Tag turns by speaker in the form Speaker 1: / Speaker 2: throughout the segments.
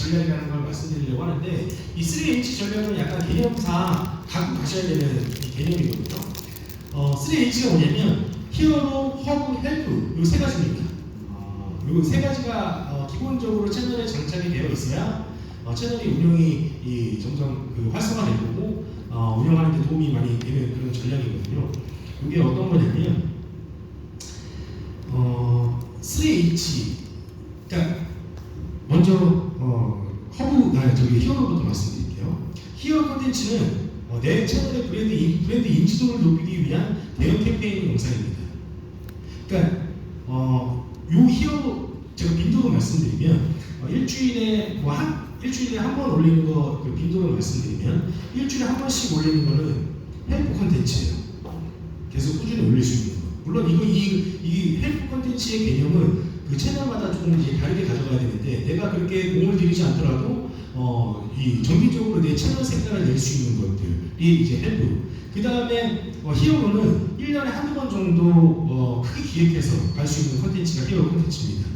Speaker 1: 전략이라는 걸 말씀드리려고 하는데 이 3H 전략은 약간 개념상 갖고 가셔야 되는 개념이거든요. 3H가 뭐냐면 히어로, 허브, 헬프 이 세 가지입니다. 이 세 가지가 기본적으로 채널에 장착이 되어 있어야 채널이 운영이 점점 활성화될 거고 운영하는 데 도움이 많이 되는 그런 전략이거든요. 이게 어떤 거냐면 3H 그러니까 먼저 히어로부터 말씀드릴게요. 히어로 콘텐츠는 내 채널의 브랜드 인지도를 높이기 위한 대형 캠페인 영상입니다. 그러니까 요 히어로 제가 빈도로 말씀드리면 일주일에 한 번 올리는 거 빈도로 말씀드리면 일주일에 한 번씩 올리는 거는 헬프 콘텐츠예요. 계속 꾸준히 올릴 수 있는 거. 물론 이 헬프 콘텐츠의 개념은 그 채널마다 조금 이제 다르게 가져가야 되는데 내가 그렇게 공을 들이지 않더라도 이 정기적으로 내 채널 색깔을 낼 수 있는 것들이 이제 헬프. 그 다음에 히어로는 1년에 한두 번 정도 크게 기획해서 갈 수 있는 콘텐츠가 히어로 콘텐츠입니다.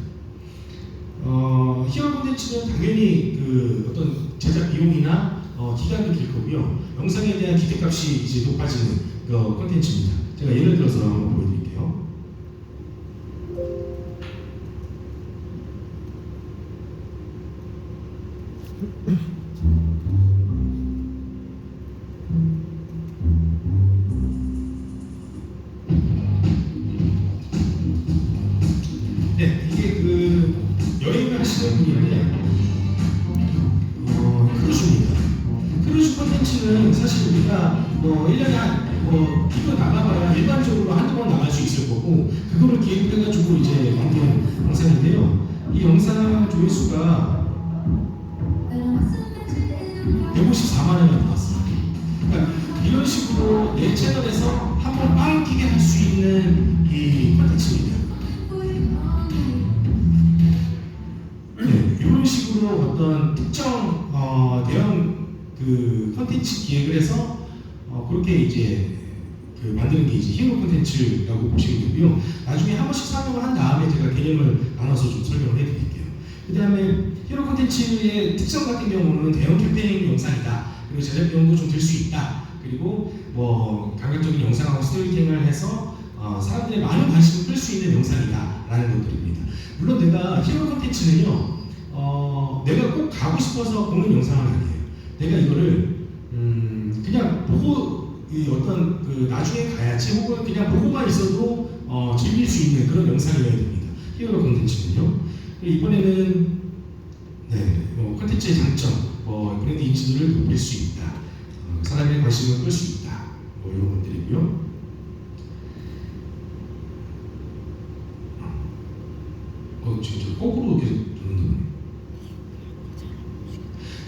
Speaker 1: 히어로 콘텐츠는 당연히 어떤 제작 비용이나 기간도 길 거고요. 영상에 대한 기대값이 이제 높아지는 콘텐츠입니다. 제가 예를 들어서 한번 보여드릴게요. 네, 이게 여행을 하시는 분인데 크루즈입니다. 크루즈 콘텐츠는 사실 우리가 1년에 이거 나가봐야 일반적으로 한두 번 나갈 수 있을 거고 그거를 기획해가지고 이제 만든 영상인데요. 이 영상 조회수가 154만 원이 나왔어요. 그러니까 이런 식으로 내 채널에서 한번 빵 끼게 할 수 있는 이 콘텐츠입니다. 네, 이런 식으로 어떤 특정 대형 콘텐츠 기획을 해서 그렇게 이제 만드는 게 이제 히어로 콘텐츠라고 보시면 되고요. 나중에 한 번씩 설명을 한 다음에 제가 개념을 나눠서 좀 설명을 해드릴게요. 그 다음에 히어로 콘텐츠의 특성 같은 경우는 대형 캠페인 영상이다. 그리고 제작 비용도 좀 들 수 있다. 그리고 감각적인 영상하고 스토리텔링을 해서 사람들의 많은 관심을 끌 수 있는 영상이다라는 것들입니다. 물론 내가 히어로 콘텐츠는요, 내가 꼭 가고 싶어서 보는 영상은 아니에요. 내가 이거를 그냥 보고 나중에 가야지 혹은 그냥 보고만 있어도 즐길 수 있는 그런 영상이어야 됩니다. 히어로 콘텐츠는요. 이번에는 콘텐츠의 장점, 브랜드 인지도를 높일 수 있다, 사람의 관심을 끌 수 있다, 이런 것들이고요. 지금 저 거꾸로 계속 들었는데.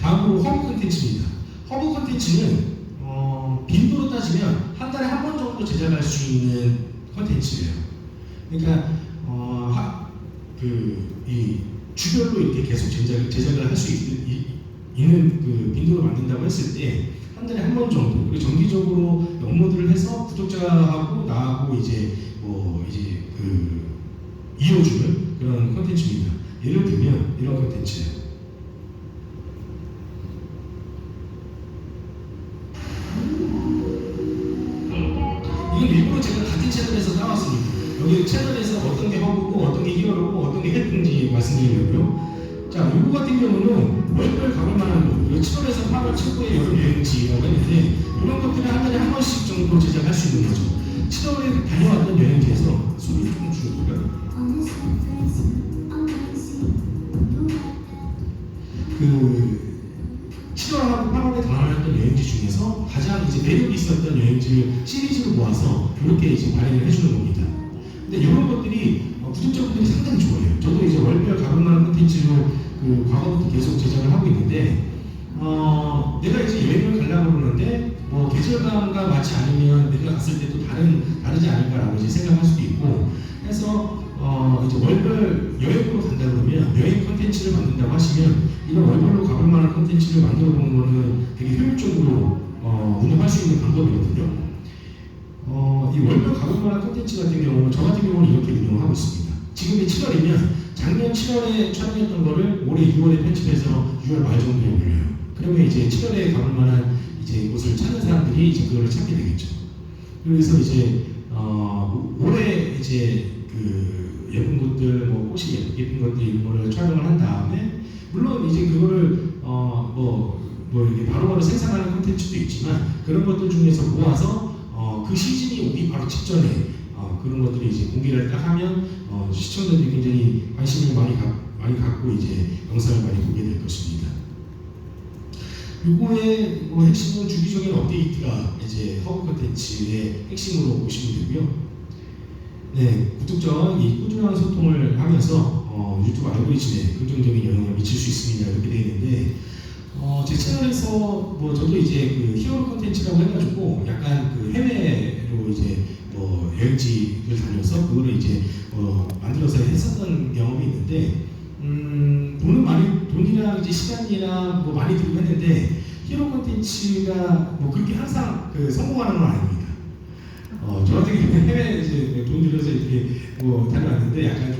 Speaker 1: 다음으로 허브 콘텐츠입니다. 허브 콘텐츠는 빈도로 따지면 한 달에 한 번 정도 제작할 수 있는 콘텐츠예요. 그러니까 이 주별로 이렇게 계속 제작을 할 수 있는 빈도로 만든다고 했을 때 한 달에 한 번 정도 그리고 정기적으로 업로드를 해서 구독자하고 나하고 이제 이어주는 그런 콘텐츠입니다. 예를 들면 이런 콘텐츠예요. 이건 일부러 제가 같은 채널에서 따왔습니다. 여기 채널에서 어떤 게 허브고 어떤 게 히어로고 어떤 게 헬프인지 말씀드리려고요. 자, 요거 같은 경우는 월별 가볼 만한 거, 7월에서 8월 최고의 여름 여행지라고 했는데 이런 것들을 한 달에 한 번씩 정도 제작할 수 있는 거죠. 7월에 다녀왔던 여행지에서 소리 좀 줄여볼까요? 7월하고 8월에 다녀왔던 여행지 중에서 가장 이제 매력이 있었던 여행지를 시리즈로 모아서 이렇게 이제 발행을 해주는 겁니다. 근데 이런 것들이 구독자분들이 상당히 좋아해요. 저도 이제 월별 가볼 만한 콘텐츠로 과거부터 계속 제작을 하고 있는데 내가 이제 여행을 가려고 그러는데 계절감과 맞지 않으면 내가 갔을 때 또 다르지 않을까라고 이제 생각할 수도 있고 해서 이제 월별 여행으로 간다 그러면 여행 콘텐츠를 만든다고 하시면 이런 월별로 가볼 만한 콘텐츠를 만들어 보는 거는 되게 효율적으로 운영할 수 있는 방법이거든요. 이 월별 가볼 만한 콘텐츠 같은 경우는 저 같은 경우는 이렇게 운영하고 있습니다. 지금이 7월이면 작년 7월에 촬영했던 거를 올해 6월에 편집해서 6월 말 정도에 올려요. 그러면 이제 7월에 가볼 만한 이제 곳을 찾는 사람들이 이제 그거를 찾게 되겠죠. 그래서 이제 올해 이제 그 예쁜 곳들, 뭐 꽃이 예쁘게 핀 것들 이런 거를 촬영을 한 다음에 물론 이제 그거를 뭐 이게 바로바로 생산하는 콘텐츠도 있지만 그런 것들 중에서 모아서 그 시즌이 오기 바로 직전에 그런 것들이 이제 공개를 딱 하면 시청자들이 굉장히 관심을 많이 갖고 이제 영상을 많이 보게 될 것입니다. 요거의 뭐 핵심은 주기적인 업데이트가 이제 허브 콘텐츠의 핵심으로 보시면 되고요. 네, 구독자와 꾸준한 소통을 하면서 유튜브 알고리즘에 긍정적인 영향을 미칠 수 있습니다. 이렇게 되어 있는데 제 채널에서 뭐 저도 이제 그 히어로 콘텐츠라고 해가지고 약간 그 해외로 이제 뭐 여행지를 다녀서 그거를 이제 만들어서 했었던 경험이 있는데 돈이랑 이제 시간이랑 뭐 많이 들고 했는데 히어로 콘텐츠가 뭐 그렇게 항상 그 성공하는 건 아닙니다. 저 같은 경우는 해외에 이제 돈 들여서 이렇게 뭐 다녀왔는데 약간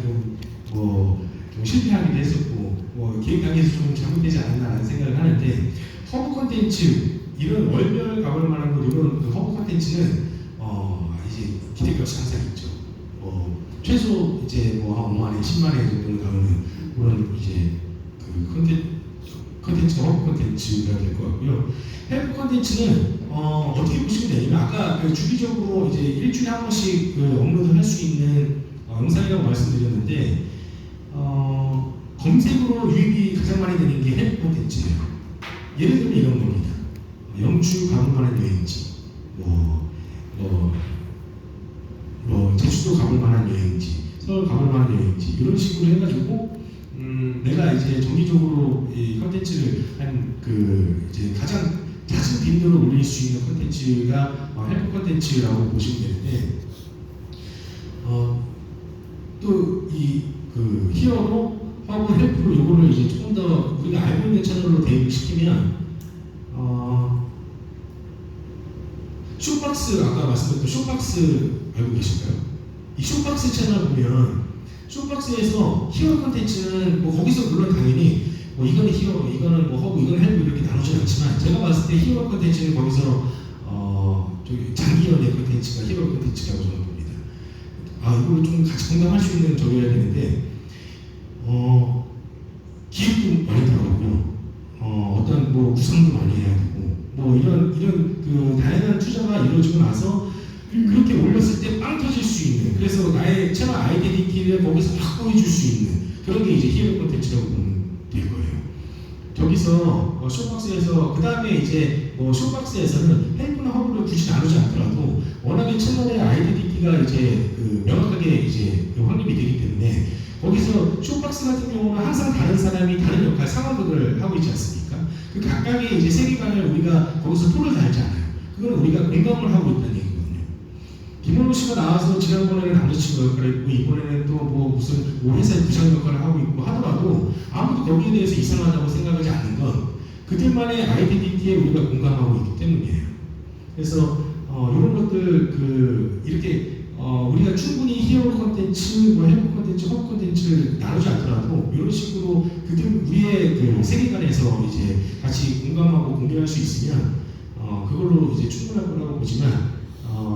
Speaker 1: 좀 실패하기도 했었고 뭐 계획 단계에서 좀 잘못되지 않았나라는 생각을 하는데 허브 콘텐츠 이런 월별 가볼 만한 거 이런 그 허브 콘텐츠는 이제 기대값이 항상 있죠. 최소 이제 뭐 한 5만 원, 10만 원 정도 나오는 그런 이제 그 콘텐츠가 허브 콘텐츠가 될 것 같고요. 헬프 콘텐츠는 어떻게 보시면 되냐면 아까 그 주기적으로 이제 일주일에 한 번씩 그 업로드 할 수 있는 영상이라고 말씀드렸는데 검색으로 유입이 가장 많이 되는 게 헬프 콘텐츠예요. 예를 들면 이런 겁니다. 영주 가볼 만한 여행지, 제주도 가볼 만한 여행지, 서울 가볼 만한 여행지 이런 식으로 해가지고 내가 이제 정기적으로 이 콘텐츠를 이제 가장 잦은 빈도로 올릴 수 있는 콘텐츠가 헬프 콘텐츠라고 보시면 되는데 또 이 그 히어로 하고 헬프로 이거를 이제 조금 더 우리가 알고 있는 채널로 대입을 시키면 쇼박스 아까 말씀드렸던 쇼박스 알고 계실까요? 이 쇼박스 채널 보면 쇼박스에서 히어로 콘텐츠는 뭐 거기서 물론 당연히 뭐 이거는 히어로, 이거는 뭐 허브, 이거는 헬프 이렇게 나누진 않지만 제가 봤을 때 히어로 콘텐츠는 거기서 저기 장기연의 콘텐츠가 히어로 콘텐츠라고 저는 봅니다. 이걸 좀 같이 공감할 수 있는 저기여야 되는데 기획도 많이 들어가고요. 어떤 뭐 구상도 많이 해야 되고 뭐 이런 그 다양한 투자가 이루어지고 나서 그렇게 올렸을 때 빵 터질 수 있는 그래서 나의 채널 아이덴티티를 거기서 확 보여줄 수 있는 그런 게 이제 히어로 콘텐츠라고 보면 될 거예요. 저기서 쇼박스에서 그 다음에 이제 쇼박스에서는 헬프나 허브를 굳이 나누지 않더라도 워낙에 채널의 아이덴티티가 이제 그 명확하게 이제 확립이 되기 때문에 거기서 쇼박스 같은 경우는 항상 다른 사람이 다른 역할 상황극을 하고 있지 않습니까? 그 각각의 이제 세계관을 우리가 거기서 토를 달지 않아요. 그건 우리가 공감을 하고 있다는 얘기거든요. 김원호 씨가 나와서 지난번에는 남자친구 역할을 했고 이번에는 또 무슨 회사의 부장 역할을 하고 있고 하더라도 아무도 거기에 대해서 이상하다고 생각하지 않는 건 그들만의 아이덴티티에 우리가 공감하고 있기 때문이에요. 그래서 이런 것들 이렇게 우리가 충분히 히어로 콘텐츠, 헬프 콘텐츠, 허브 콘텐츠 나누지 않더라도 이런 식으로 우리의 그 세계관에서 이제 같이 공감하고 공유할 수 있으면 그걸로 이제 충분할 거라고 보지만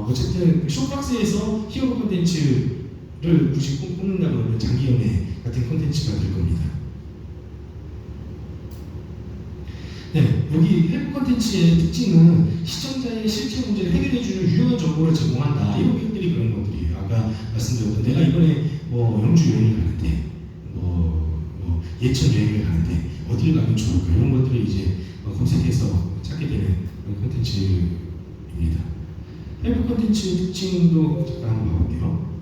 Speaker 1: 어쨌든 쇼박스에서 히어로 콘텐츠를 굳이 뽑는다 그러면 장기연애 같은 콘텐츠가 될 겁니다. 네, 여기 헬프 콘텐츠의 특징은 시청자의 실제 문제를 해결해주는 유용한 정보를 제공한다. 이런 것들이 그런 것들이에요. 아까 말씀드렸던 내가 이번에 영주 여행을 가는데 예천 여행을 가는데 어디를 가면 좋을까 이런 것들을 이제 검색해서 찾게 되는 그런 콘텐츠입니다. 헬프 콘텐츠의 특징도 잠깐 한번 봐볼게요.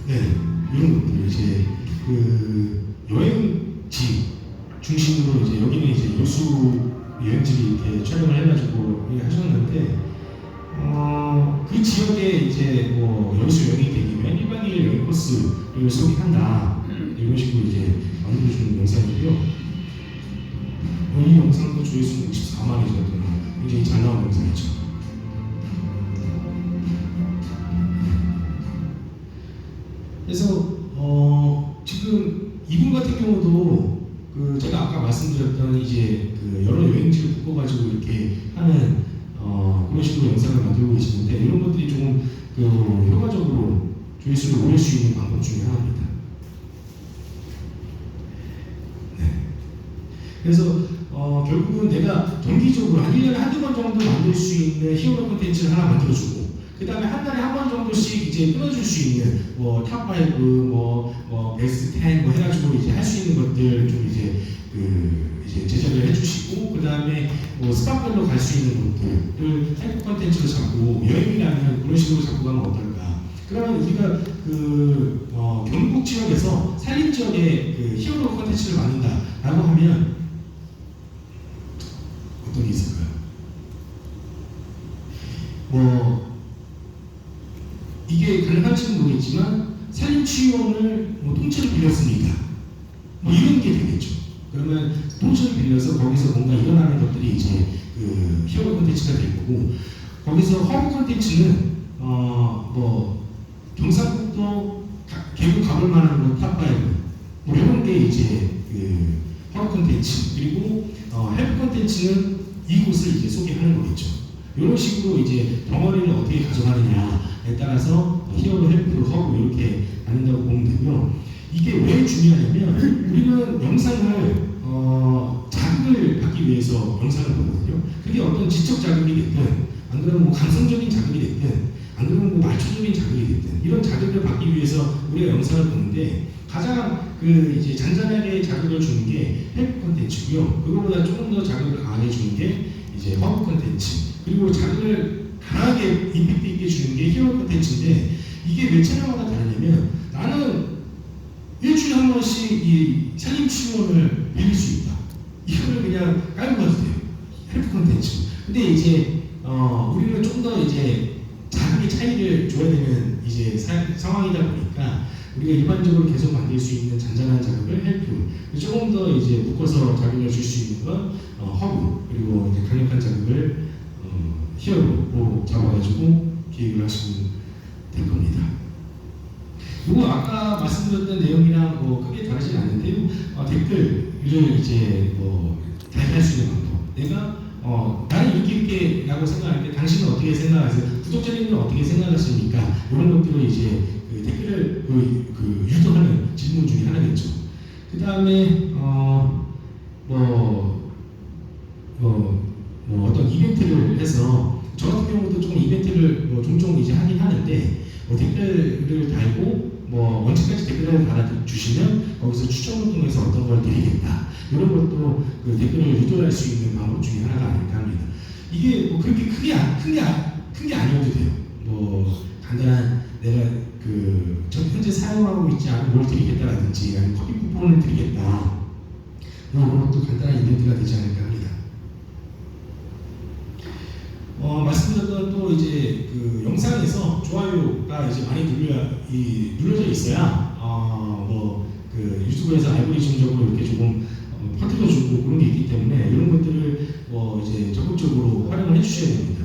Speaker 1: 네, 이런 것들 이제 그 여행지 중심으로 이제 여기는 이제 여수 여행지를 이렇게 촬영을 해가지고 하셨는데 그 지역에 이제 여수 여행이 되면 1박 2일 여행 코스를 소개한다 이런 식으로 이제 만들어주는 영상이고요. 조회수는 64만이 정도 굉장히 잘 나오는 영상이죠. 그래서 지금 이분 같은 경우도 제가 아까 말씀드렸던 이제 여러 여행지를 묶어가지고 이렇게 하는 그런 식으로 영상을 만들고 계시는데 이런 것들이 조금 효과적으로 조회수를 올릴 수 있는 방법 중에 하나입니다. 네. 그래서 결국은 내가 정기적으로 한 1년에 한두 번 정도 만들 수 있는 히어로 콘텐츠를 하나 만들어주고 그 다음에 한 달에 한 번 정도씩 이제 끊어줄 수 있는 탑5, 베스트 10 해가지고 이제 할 수 있는 것들 좀 이제 제작을 해주시고 그 다음에 스팟별로 갈 수 있는 것들을 헬프 콘텐츠로 잡고 여행이라는 그런 식으로 잡고 가면 어떨까? 그러면 우리가 경북 지역에서 산림 지역에 히어로 콘텐츠를 만든다라고 하면 어떤 게 있을까요? 이게 가능할지는 모르겠지만 산림치유원을 통째로 빌렸습니다. 이런 게 되겠죠. 그러면 통째로 빌려서 거기서 뭔가 일어나는 것들이 이제 히어로 콘텐츠가 될 거고 거기서 허브 콘텐츠는 경상북도 계곡 가볼 만한 탑5 이런 게 이제 허브 콘텐츠 그리고 헬프 콘텐츠는 이곳을 이제 소개하는 거겠죠. 이런 식으로 이제 덩어리를 어떻게 가져가느냐에 따라서 히어로, 헬프, 허브 이렇게 나눈다고 보면 되고요. 이게 왜 중요하냐면 우리는 영상을 자극을 받기 위해서 영상을 보거든요. 그게 어떤 지적 자극이 됐든 안 그러면 감성적인 자극이 됐든 안 그러면 말초적인 자극이 됐든 이런 자극을 받기 위해서 우리가 영상을 보는데 가장 이제 잔잔하게 자극을 주는 게 헬프 콘텐츠고요. 그거보다 조금 더 자극을 강하게 주는 게 이제 허브 콘텐츠. 그리고 자극을 강하게 임팩트 있게 주는 게 히어로 콘텐츠인데 이게 몇 채널마다 다르냐면 나는 일주일에 한 번씩 이 산림치유원을 빌릴 수 있다. 이거를 그냥 깔고 가도 돼요. 헬프 콘텐츠. 근데 이제 우리는 좀 더 이제 자극의 차이를 줘야 되는 이제 상황이다 보니까 우리가 일반적으로 계속 만들 수 있는 잔잔한 자극을 헬프, 조금 더 이제 묶어서 자극을 줄 수 있는 건 허브, 그리고 이제 강력한 자극을 히어로로 잡아가지고 기획을 하시면 될 겁니다. 이거 아까 말씀드렸던 내용이랑 크게 다르진 않는데요. 댓글을 이제 달기할 수 있는 방법. 내가 나는 이렇게라고 생각할 때 당신은 어떻게 생각하세요? 구독자님은 어떻게 생각하십니까? 이런 것들을 이제 댓글을 유도하는 질문 중에 하나겠죠. 그 다음에 어떤 이벤트를 해서 저 같은 경우도 조금 이벤트를 종종 이제 하긴 하는데 댓글을 달고 언제까지 댓글을 달아주시면 거기서 추첨을 통해서 어떤 걸 드리겠다 이런 것도 댓글을 유도할 수 있는 방법 중에 하나가 아닐까 합니다. 이게 그렇게 큰 게 아니어도 돼요. 간단한 내가 현재 사용하고 있지 않은 뭘 드리겠다라든지 아니면 커피 쿠폰을 드리겠다 그런 것도 간단한 이벤트가 되지 않을까 합니다. 말씀드렸던 또 이제 영상에서 좋아요가 이제 많이 눌러져 있어야 유튜브에서 알고리즘적으로 이렇게 조금 퍼뜨려주고 그런 게 있기 때문에 이런 것들을 이제 적극적으로 활용을 해주셔야 됩니다.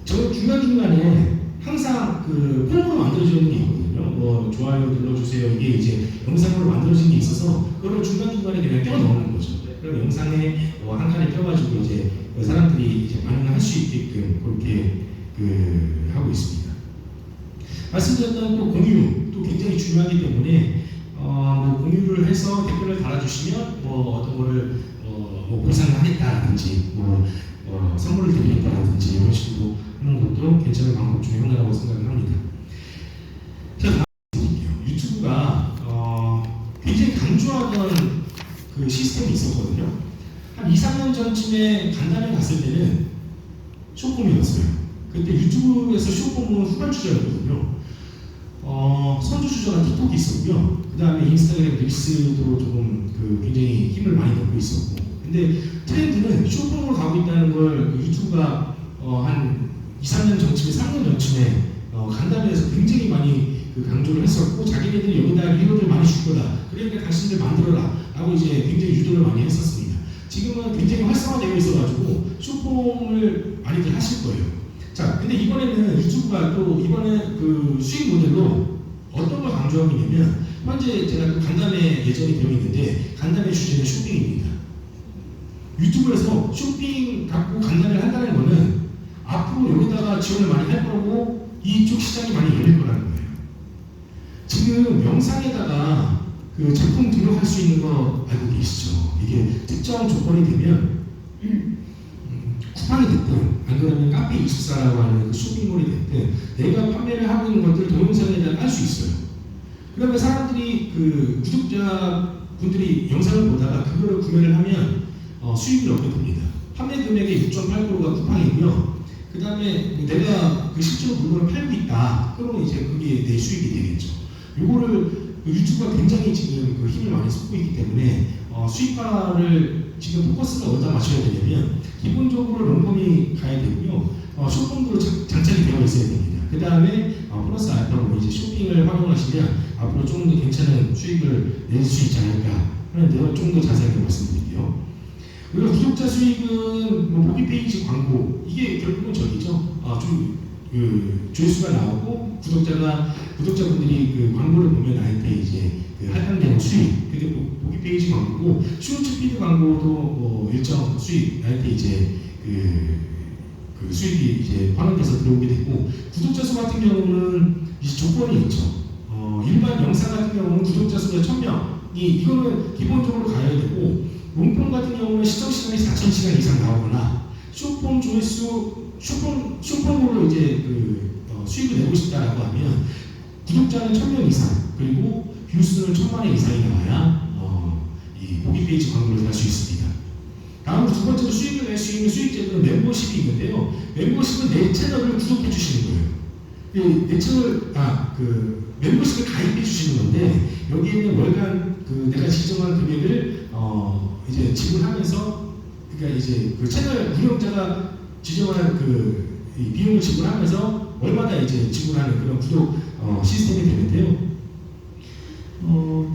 Speaker 1: 저 중간중간에 항상 폼으로 만들어져 있는 게 있거든요. 좋아요 눌러주세요. 이게 이제 영상으로 만들어진 게 있어서 그걸 중간중간에 그냥 껴 넣는 거죠. 그럼 영상에 한 칸에 껴가지고 이제 사람들이 이제 반응을 할 수 있게끔 그렇게 하고 있습니다. 말씀드렸던 또 공유도 굉장히 중요하기 때문에 공유를 해서 댓글을 달아주시면 어떤 거를 보상을 하겠다라든지 선물을 드리겠다라든지 이런 식으로 하는 것도 괜찮은 방법 중에 하나라고 생각을 합니다. 자, 다음 드릴게요. 유튜브가 굉장히 강조하던 시스템이 있었거든요. 한 2, 3년 전쯤에 간담회 갔을 때는 쇼폼이었어요. 그때 유튜브에서 쇼폼은 후발주자였거든요. 선두주자가 틱톡이 있었고요. 그 다음에 인스타그램 릴스도 조금 굉장히 힘을 많이 넣고 있었고. 근데 트렌드는 쇼폼으로 가고 있다는 걸 유튜브가 한 2, 3년 전쯤에, 3년 전쯤에 간담회에서 굉장히 많이 강조를 했었고 자기네들이 여기다 리더들 많이 줄 거다. 그러니까 당신들 만들어라. 하고 이제 굉장히 유도를 많이 했었습니다. 지금은 굉장히 활성화되어 있어가지고 쇼폼을 많이들 하실 거예요. 자, 근데 이번에는 유튜브가 또 이번에 그 수익 모델로 어떤 걸 강조하고 있냐면 현재 제가 그 간담회 예정이 되어 있는데 간담회 주제는 쇼핑입니다. 유튜브에서 쇼핑 갖고 간담회를 한다는 거는 앞으로 여기다가 지원을 많이 할 거고 이쪽 시장이 많이 열릴 거라는 거예요. 지금 영상에다가 그 제품 등록할 수 있는 거 알고 계시죠? 이게 특정 조건이 되면 쿠팡이 됐든 안 그러면 카페24라고 하는 그 쇼핑몰이 됐든 내가 판매를 하고 있는 것들 동영상에다 깔 수 있어요. 그러면 사람들이 그 구독자분들이 영상을 보다가 그거를 구매를 하면 수익을 얻게 됩니다. 판매 금액의 6.8%가 쿠팡이고요. 그 다음에 내가 그 실제로 물건을 팔고 있다. 그러면 이제 그게 내 수익이 되겠죠. 요거를 유튜브가 굉장히 지금 그 힘을 많이 쏟고 있기 때문에 수익화를 지금 포커스를 어디다 맞춰야 되냐면 기본적으로 롱폼이 가야 되고요. 쇼폼도 장착이 되어 있어야 됩니다. 그 다음에 플러스 알파로 이제 쇼핑을 활용하시면 앞으로 조금 더 괜찮은 수익을 낼 수 있지 않을까 하는데요. 좀 더 자세하게 말씀드릴게요. 그리고 구독자 수익은 뭐 보기 페이지 광고 이게 결국은 저기죠. 그 조회수가 나오고 구독자분들이 그 광고를 보면 나한테 이제 그 할당되는 수익 그게 보기 페이지 광고고 쇼츠 피드 광고도 뭐 일정 수익 나한테 이제 그 수익이 이제 환원돼서 들어오게 되고 구독자 수 같은 경우는 이제 조건이 있죠. 일반 영상 같은 경우는 구독자 수가 1000명이 이거는 기본적으로 가야 되고 롱폼 같은 경우는 시청 시간이 4000시간 이상 나오거나 쇼폼 조회수 쇼폼으로 이제 수익을 내고 싶다라고 하면 구독자는 1000명 이상 그리고 뷰수는 1000만회 이상이 나와야 이 보기 페이지 광고를 할 수 있습니다. 다음으로 두 번째로 수익을 낼 수 있는 수익 제도는 멤버십이 있는데요. 멤버십은 내 채널을 구독해 주시는 거예요. 내 채널 멤버십을 가입해 주시는 건데 여기에는 월간 내가 지정한 금액을 이제 지불하면서 그러니까 이제 그 채널 운영자가 지정한 이 비용을 지불하면서 월마다 이제 지불하는 그런 구독 시스템이 되는데요.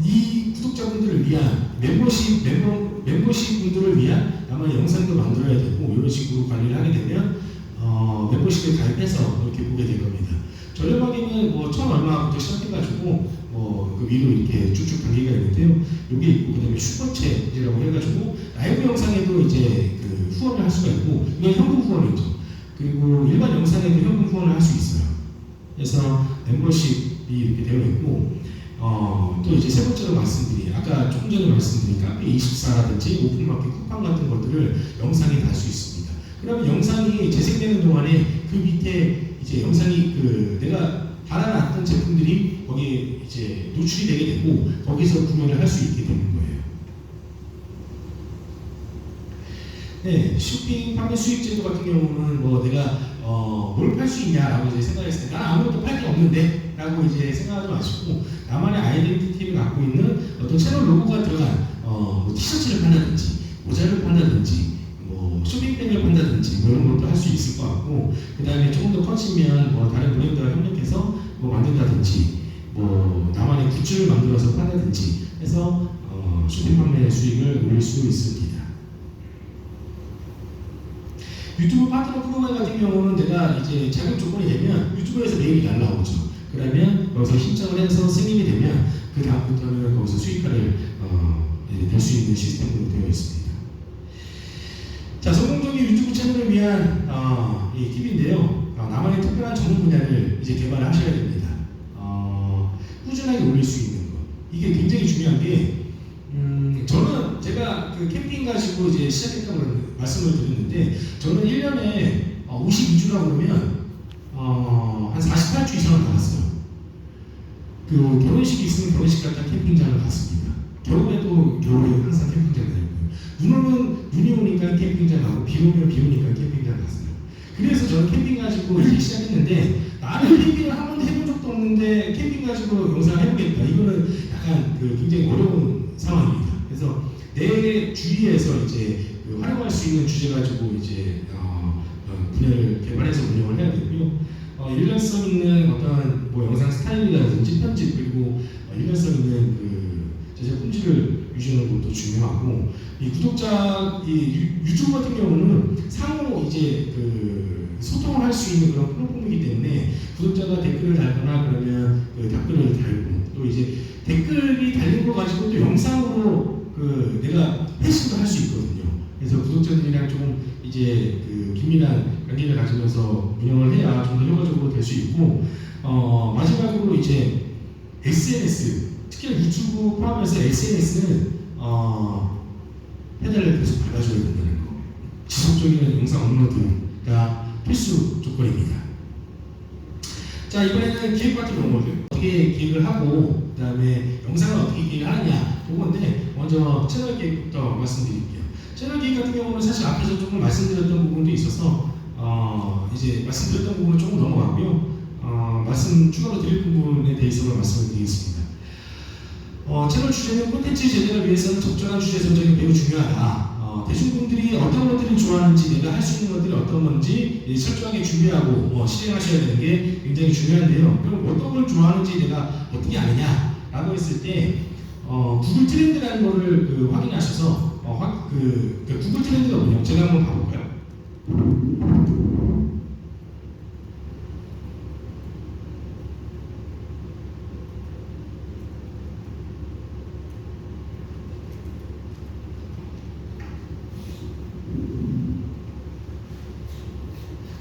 Speaker 1: 이 구독자분들을 위한 멤버십 분들을 위한 아마 영상도 만들어야 되고 이런 식으로 관리를 하게 되면 멤버십에 가입해서 이렇게 보게 될 겁니다. 저렴하게는 뭐 1000 얼마부터 시작해가지고 그 위로 이렇게 쭉쭉 단계가 있는데요. 여기 있고 그다음에 슈퍼챗이라고 해가지고 라이브 영상에도 이제 그 후원을 할 수가 있고 이건 현금 후원이죠. 그리고 일반 영상에도 현금 후원을 할 수 있어요. 그래서 멤버십이 이렇게 되어 있고 또 이제 세 번째로 말씀드린 아까 조금 전에 말씀드린 카페24라든지 오픈마켓 쿠팡 같은 것들을 영상에 달 수 있습니다. 그러면 영상이 재생되는 동안에 그 밑에 이제 영상이 내가 달아놨던 제품들이 거기에 이제 노출이 되게 되고 거기서 구매를 할 수 있게 되는 거예요. 네, 쇼핑 판매 수익 제도 같은 경우는 뭐 내가 뭘 팔 수 있냐라고 이제 생각했을 때 나는 아무것도 팔 게 없는데 라고 이제 생각하지 마시고 나만의 아이덴티티를 갖고 있는 어떤 채널 로고가 들어간 뭐 티셔츠를 판다든지 모자를 판다든지 뭐 쇼핑백을 판다든지 뭐 이런 것도 할 수 있을 것 같고 그 다음에 조금 더 커지면 뭐 다른 브랜드와 협력해서 뭐 만든다든지 뭐 나만의 굿즈를 만들어서 판다든지 해서 쇼핑 판매 수익을 올릴 수 있습니다. 유튜브 파트너 프로그램 같은 경우는 내가 이제 자격 조건이 되면 유튜브에서 메일이 날라오죠. 그러면 여기서 신청을 해서 승인이 되면 그 다음부터는 거기서 수익화를 낼 수 있는 시스템으로 되어 있습니다. 자, 성공적인 유튜브 채널을 위한 이 팁인데요. 나만의 특별한 전문 분야를 이제 개발을 하셔야 됩니다. 꾸준하게 올릴 수 있는 것. 이게 굉장히 중요한 게 저는 제가 그 캠핑 가지고 이제 시작했다고 말씀을 드렸는데 저는 1년에 52주라고 그러면 한 48주 이상은 나갔어요. 그 결혼식이 있으면 결혼식 갔다 캠핑장을 갔습니다. 겨울에도 겨울에 항상 캠핑장 다니고요. 눈 오면 눈이 오니까 캠핑장 가고 비 오면 비 오니까 캠핑장 갔어요. 그래서 저는 캠핑 가지고 이렇게 시작했는데 나는 캠핑을 한 번도 해본 적도 없는데 캠핑 가지고 영상 해보겠다. 이거는 약간 굉장히 어려운 상황입니다. 그래서 내 주위에서 이제 활용할 수 있는 주제 가지고 이제 분야를 개발해서 운영을 해야 되고요. 일관성 있는 어떤 뭐 영상 스타일이라든지 편집 그리고 일관성 있는 제작 품질을 유지하는 것도 중요하고, 이 구독자, 유튜브 같은 경우는 상호 이제 그 소통을 할 수 있는 그런 플랫폼이기 때문에 구독자가 댓글을 달거나 그러면 그 댓글을 달고, 또 이제 댓글이 달린 거 가지고 또 영상으로 그 내가 회신도 할 수 있거든요. 그래서 구독자들이랑 조금 이제 그 긴밀한 관계를 가지면서 운영을 해야 좀 더 효과적으로 될 수 있고, 마지막으로 이제 SNS, 특히 유튜브 포함해서 SNS는 페달을 계속 밟아줘야 된다는 거. 지속적인 영상 업로드가 필수 조건입니다. 자, 이번에는 기획 같은 경우를 어떻게 기획을 하고, 그 다음에 영상을 어떻게 기획을 하느냐, 그건데 먼저 채널 기획부터 말씀드릴게요. 채널 기획 같은 경우는 사실 앞에서 조금 말씀드렸던 부분도 있어서 이제 말씀드렸던 부분은 조금 넘어가고요. 말씀 추가로 드릴 부분에 대해서만 말씀을 드리겠습니다. 채널 주제는 콘텐츠 제작을 위해서는 적절한 주제 선정이 매우 중요하다. 대중분들이 어떤 것들을 좋아하는지, 내가 할 수 있는 것들이 어떤 건지 철저하게 준비하고 실행하셔야 되는 게 굉장히 중요한데요. 그럼 어떤 걸 좋아하는지 내가 어떻게 아느냐 라고 했을 때 구글 트렌드라는 거를 확인하셔서 구글 트렌드가 뭐냐, 제가 한번 봐볼까요?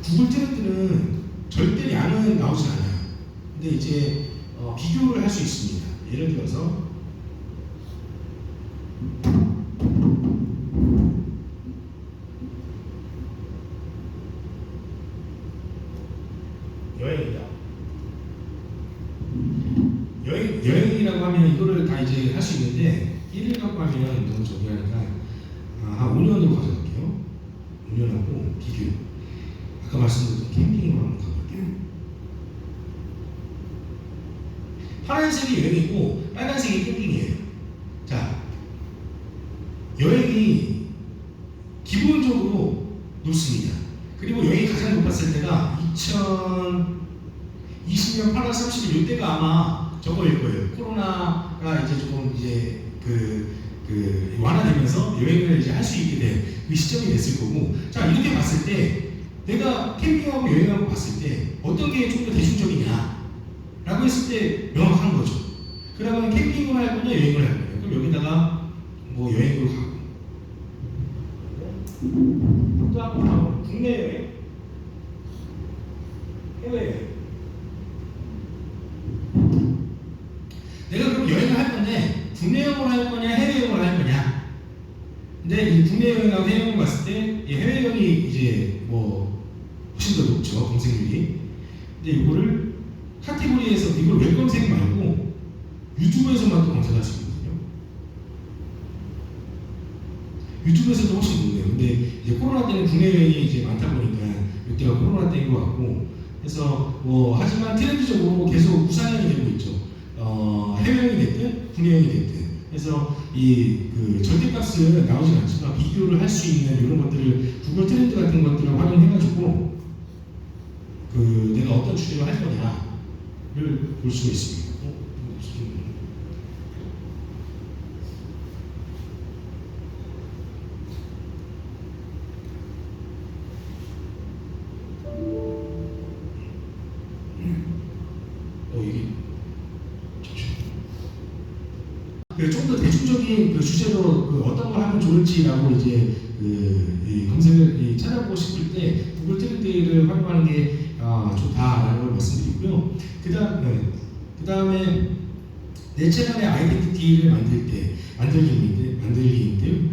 Speaker 1: 구글 트렌드는 절대 양은 나오지 않아요. 근데 이제 비교를 할 수 있습니다. 예를 들어서 여행이다. 여행이라고 하면 이거를 다 이제 할 수 있는데 1일 갖고 하면 너무 저기하니까 한 5년으로 가져갈게요. 5년하고 비교. 아까 말씀드렸던 캠핑으로 한번 가볼게요. 파란색이 여행이고 빨간색이 캠핑이에요. 자, 여행이 기본적으로 높습니다. 그리고 여행이 가장 높았을 때가 2020년 8월 30일 이때가 아마 저거일 거예요. 코로나가 이제 조금 이제 완화되면서 여행을 이제 할 수 있게 된 그 시점이 됐을 거고, 자, 이렇게 봤을 때 내가 캠핑하고 여행하고 봤을 때 어떤 게 좀 더 대중적이냐 라고 했을 때 명확한 거죠. 그러면 캠핑을 할 거냐 여행을 할 거냐. 그럼 여기다가 뭐 여행으로 가고, 또 한번 가고, 국내 여행, 해외여행. 내가 그럼 여행을 할 건데 국내 여행을 할 거냐 해외여행을 할 거냐. 근데 이 국내 여행하고 해외여행 봤을 때 해외여행이 이제 뭐 훨씬 더 높죠, 검색률이. 근데 이거를 카테고리에서 이걸 웹 검색 말고 유튜브에서만 또 검색할 수 있거든요. 유튜브에서도 훨씬 높네요. 근데 이제 코로나 때는 국내 여행이 이제 많다 보니까 이때가 코로나 때인 것 같고, 그래서 뭐 하지만 트렌드적으로 계속 우상향이 되고 있죠. 해외여행이 됐든 국내 여행이 됐든. 그래서 절대값은 나오진 않지만 비교를 할 수 있는 이런 것들을 구글 트렌드 같은 것들을 활용해가지고 내가 어떤 주제로 할 거냐를 볼 수가 있습니다. 이게 좀 더 대중적인 주제로 어떤 걸 하면 좋을지라고 이제 검색을 찾아보고 싶을 때 구글 트렌드를 활용하는 게 좋다라는 걸 말씀드리고요. 그 다음에 내 채널의 아이덴티티를 만들기인데요.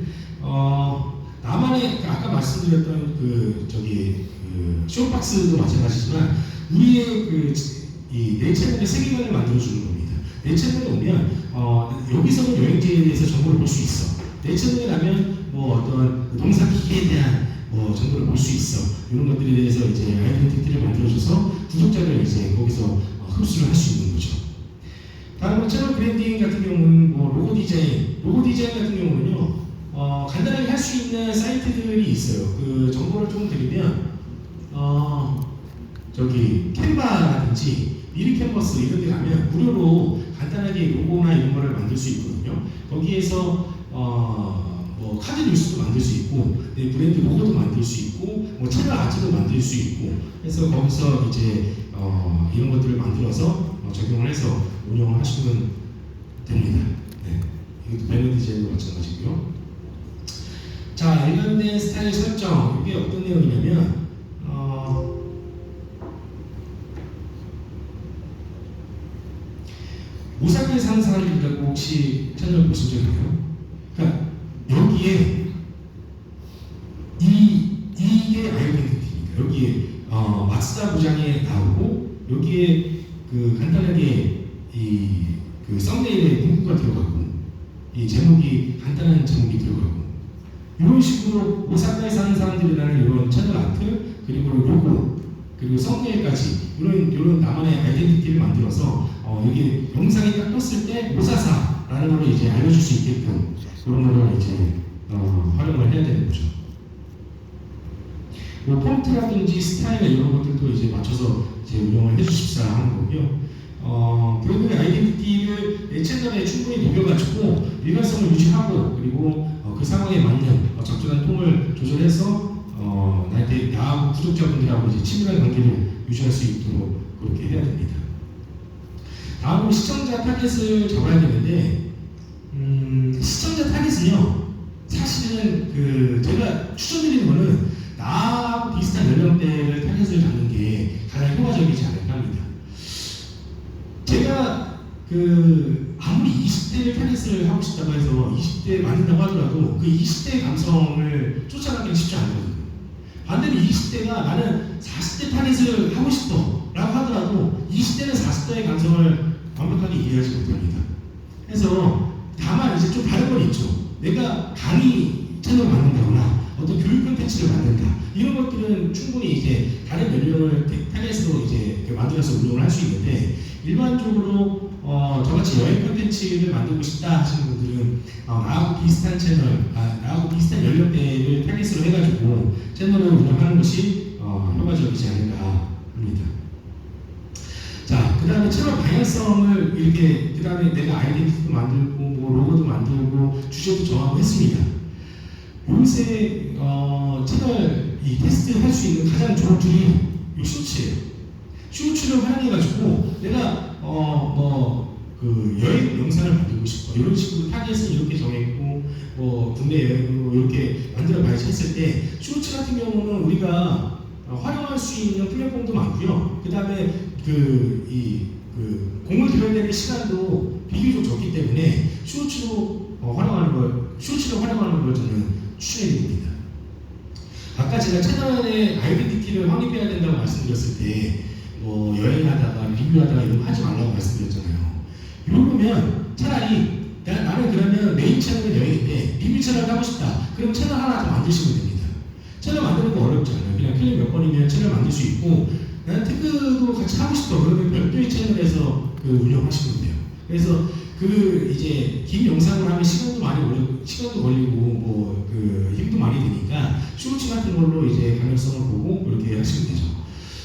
Speaker 1: 나만의 아까 말씀드렸던 쇼박스도 마찬가지지만 우리의 내 채널의 세계관을 만들어주는 겁니다. 내 채널에 오면 여기서는 여행지에 대해서 정보를 볼 수 있어. 내 채널에 가면 뭐 어떤 동사 기기에 대한 정보를 볼 수 있어. 이런 것들에 대해서 이제 아이덴티티를 만들어줘서 구독자를 이제 거기서 흡수를 할 수 있는 거죠. 다음으로 채널 브랜딩 같은 경우는 로고 디자인 같은 경우는요, 간단하게 할 수 있는 사이트들이 있어요. 정보를 좀 드리면 캔바라든지 이리캔버스 이런 데 가면 무료로 간단하게 로고나 이런 거를 만들 수 있거든요. 거기에서 뭐 카드 뉴스도 만들 수 있고, 브랜드 로고도 만들 수 있고, 뭐 채널 아트도 만들 수 있고, 해서 거기서 이제 이런 것들을 만들어서 적용을 해서 운영을 하시면 됩니다. 네. 이것도 배너 디자인도 마찬가지고요. 자, 일관된 스타일 설정, 이게 어떤 내용이냐면 오사카의 상사들이라고 혹시 채널 보신 적 있나요? 그러니까 여기에 이게 아이덴티티입니다. 여기에 마츠다 부장에 나오고, 여기에 그 간단하게 그 썸네일에 문구가 들어가고, 이 제목이 간단한 제목이 들어가고, 이런 식으로 오사카에 사는 사람들이라는 이런 채널 아트, 그리고 로고, 그리고 썸네일까지 이런 나만의 아이덴티티를 만들어서 여기 영상이 딱 떴을 때 오사사라는 걸 이제 알려줄 수 있게끔 그런 거를 이제 활용을 해야 되는 거죠. 뭐 폰트라든지 스타일 이런 것들도 이제 맞춰서 이제 운영을 해주십사 하는 거고요. 브랜드의 아이덴티티를 내 채널에 충분히 녹여가지고 일관성을 유지하고, 그리고 그 상황에 맞는 적절한 톤을 조절해서 나하고 구독자분들하고 이제 친밀한 관계를 유지할 수 있도록 그렇게 해야 됩니다. 다음으로 시청자 타겟을 잡아야 되는데, 시청자 타겟은요, 사실은 제가 추천드리는 거는 나하고 비슷한 연령대를 타겟을 잡는 게 가장 효과적이지 않을까 합니다. 제가 아무리 20대를 타겟을 하고 싶다고 해서 20대에 맞는다고 하더라도 그 20대의 감성을 쫓아가기는 쉽지 않거든요. 반대로 20대가 나는 40대 타겟을 하고 싶어 라고 하더라도 20대는 40대의 감성을 완벽하게 이해하지 못합니다. 그래서 다만 이제 좀 다른 건 있죠. 내가 강의 채널을 만든다거나 어떤 교육 콘텐츠를 만든다, 이런 것들은 충분히 이제 다른 연령을 타겟으로 이제 만들어서 운영을 할 수 있는데, 일반적으로 저같이 여행 콘텐츠를 만들고 싶다 하시는 분들은 나하고 비슷한 채널, 나하고 비슷한 연령대를 타겟으로 해가지고 채널을 운영하는 것이 효과적이지 않을까 합니다. 자, 그 다음에 채널 방향성을 이렇게, 그 다음에 내가 아이덴티티도 만들고, 뭐 로고도 만들고, 주제도 정하고 했습니다. 요새 채널 테스트 할 수 있는 가장 좋은 툴이 이 쇼츠예요. 쇼츠를 활용해가지고 내가 여행 영상을 만들고 싶어, 이런 식으로 타겟을 이렇게 정했고, 국내 여행으로 이렇게 만들어봐야지 했을 때, 쇼츠 같은 경우는 우리가 활용할 수 있는 플랫폼도 많고요. 그 다음에 공을 들여야 되는 시간도 비교적 적기 때문에 쇼츠로 활용하는 걸 저는 추천해드립니다. 아까 제가 채널의 아이덴티티를 확립해야 된다고 말씀드렸을 때, 여행하다가 리뷰하다가 이런 거 하지 말라고 말씀드렸잖아요. 이러면 차라리 나는 그러면 메인 채널은 여행인데 리뷰 채널을 하고 싶다, 그럼 채널 하나 더 만드시면 됩니다. 채널 만드는 거 어렵지 않아요. 그냥 클릭 몇 번이면 채널 만들 수 있고, 나는 태그도 같이 하고 싶어, 그러면 별도의 채널에서 운영하시면 돼요. 그래서 이제 긴 영상을 하면 시간도 걸리고 힘도 많이 드니까 쇼츠 같은 걸로 이제 가능성을 보고 그렇게 하시면 되죠.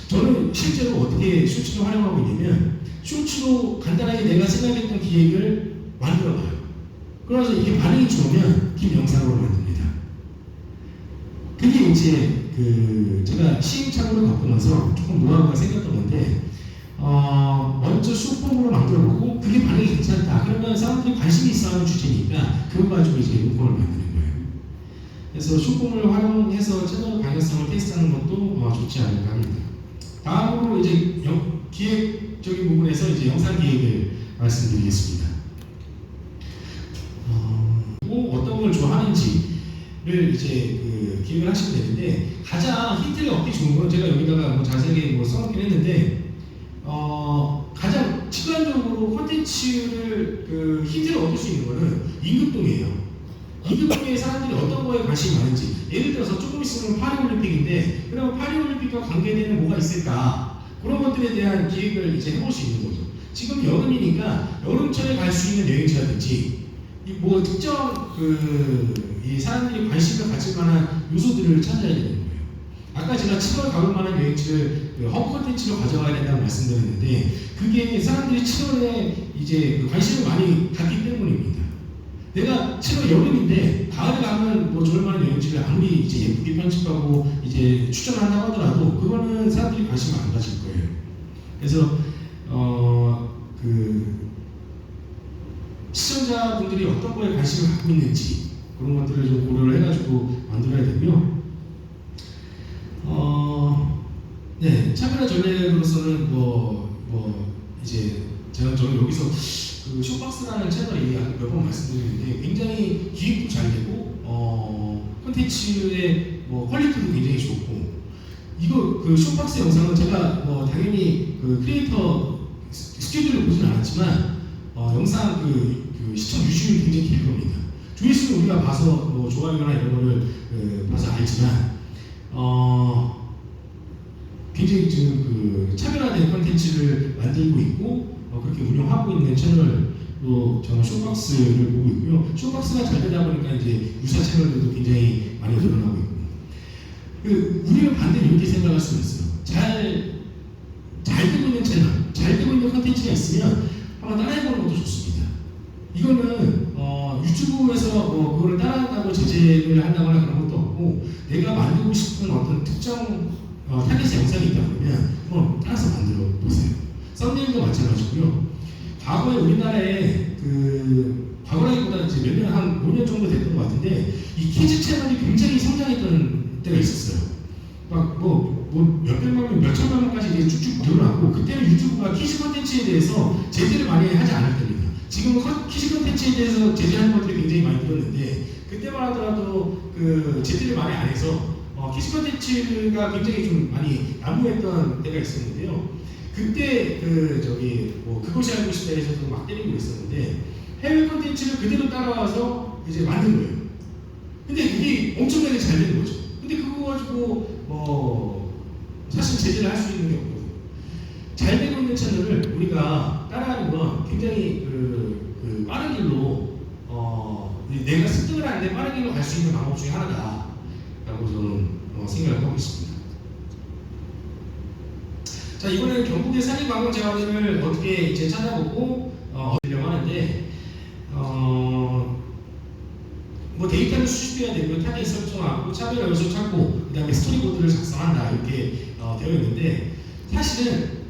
Speaker 1: 저는 실제로 어떻게 쇼츠를 활용하고 있냐면, 쇼츠로 간단하게 내가 생각했던 기획을 만들어봐요. 그래서 이게 반응이 좋으면 긴 영상으로 만듭니다. 그게 이제 제가 시행착오를 겪으면서 조금 노하우가 생겼던 건데, 먼저 쇼폼으로 만들어보고 그게 반응이 괜찮다, 그러면 사람들이 관심이 있어하는 주제니까 그거 가지고 이제 용품을 만드는 거예요. 그래서 쇼폼을 활용해서 채널 방향성을 테스트하는 것도 좋지 않을까 합니다. 다음으로 이제 기획적인 부분에서 이제 영상 기획을 말씀드리겠습니다. 어떤 걸 좋아하는지를 이제 기획을 하시면 되는데, 가장 힌트를 얻기 좋은 건 제가 여기다가 자세하게 써놓긴 했는데, 가장 직관적으로 콘텐츠를 힌트를 얻을 수 있는 거는 임급동이에요. 임급동에 사람들이 어떤 거에 관심이 많은지, 예를 들어서 조금 있으면 파리올림픽인데, 그럼 파리올림픽과 관계되는 뭐가 있을까, 그런 것들에 대한 기획을 이제 해볼 수 있는 거죠. 지금 여름이니까 여름철에 갈 수 있는 여행지라든지 특정 이 사람들이 관심을 가질 만한 요소들을 찾아야 되는 거예요. 아까 아까 제가 7월 가볼 만한 여행지를 허브 콘텐츠로 가져가야 된다고 말씀드렸는데 그게 사람들이 7월에 이제 관심을 많이 갖기 때문입니다. 내가 7월 여름인데 가을에 가면 뭐 좋을 만한 여행지를 아무리 이제 예쁘게 편집하고 이제 추천한다고 하더라도 그거는 사람들이 관심을 안 가질 거예요. 그래서 시청자분들이 어떤 거에 관심을 갖고 있는지 그런 것들을 좀 고려를 해가지고 만들어야 되고요. 네, 차별화 전략으로서는 이제 저는 여기서 그 쇼박스라는 채널이 몇 번 말씀드렸는데 굉장히 기획도 잘 되고 콘텐츠의 퀄리티도 굉장히 좋고 이거 그 쇼박스 영상은 제가 당연히 그 크리에이터 스튜디오를 보진 않았지만 영상 그 시청 유지율이 굉장히 길 겁니다. 조회수는 우리가 봐서 좋아요나 이런 거를 봐서 알지만 굉장히 지금 그 차별화된 콘텐츠를 만들고 있고 그렇게 운영하고 있는 채널로 저는 쇼박스를 보고 있고요. 쇼박스가 잘 되다 보니까 이제 유사 채널들도 굉장히 많이 늘어나고 있고 우리는 반대로 이렇게 생각할 수가 있어요. 잘 되고 있는 채널, 잘 되고 있는 콘텐츠가 있으면 한번 따라해보는 것도 좋습니다. 이거는 유튜브에서 그거를 따라한다고 제재를 한다거나 그런 것도 없고 내가 만들고 싶은 어떤 특정 타겟의 영상이 있다 그러면 한번 따라서 만들어 보세요. 썸네일도 마찬가지고요. 과거에 우리나라에 과거라기보다 이제 몇 년, 한 5년 정도 됐던 것 같은데 이 키즈 채널이 굉장히 성장했던 때가 있었어요. 막 몇백만 명, 몇천만 명까지 이제 쭉쭉 늘어났고 그때는 유튜브가 키즈 콘텐츠에 대해서 제재를 많이 하지 않을 때입니다. 지금은 키즈 콘텐츠에 대해서 제재하는 것들이 굉장히 많이 늘었는데 그때만 하더라도 제재를 많이 안 해서 키즈 콘텐츠가 굉장히 좀 많이 난무했던 때가 있었는데요. 그때 그것이 알고 싶다에서도 막 때리고 있었는데 해외 콘텐츠를 그대로 따라와서 이제 만든 거예요. 근데 그게 엄청나게 잘 되는 거죠. 근데 그거 가지고 사실 제재를 할 수 있는 게 없거든요. 잘 되고 있는 채널을 우리가 따라하는 건 굉장히 빠른 길로 내가 습득을 하는데 빠른 길로 갈 수 있는 방법 중에 하나다라고 저는 생각을 하고 있습니다. 자, 이번에는 경북의 산림관광 자원을 어떻게 이제 찾아보고 하려고 하는데 데이터를 수집해야 되고 타겟 설정하고 차별화 요소 찾고 그 다음에 스토리보드를 작성한다 이렇게 되어 있는데 사실은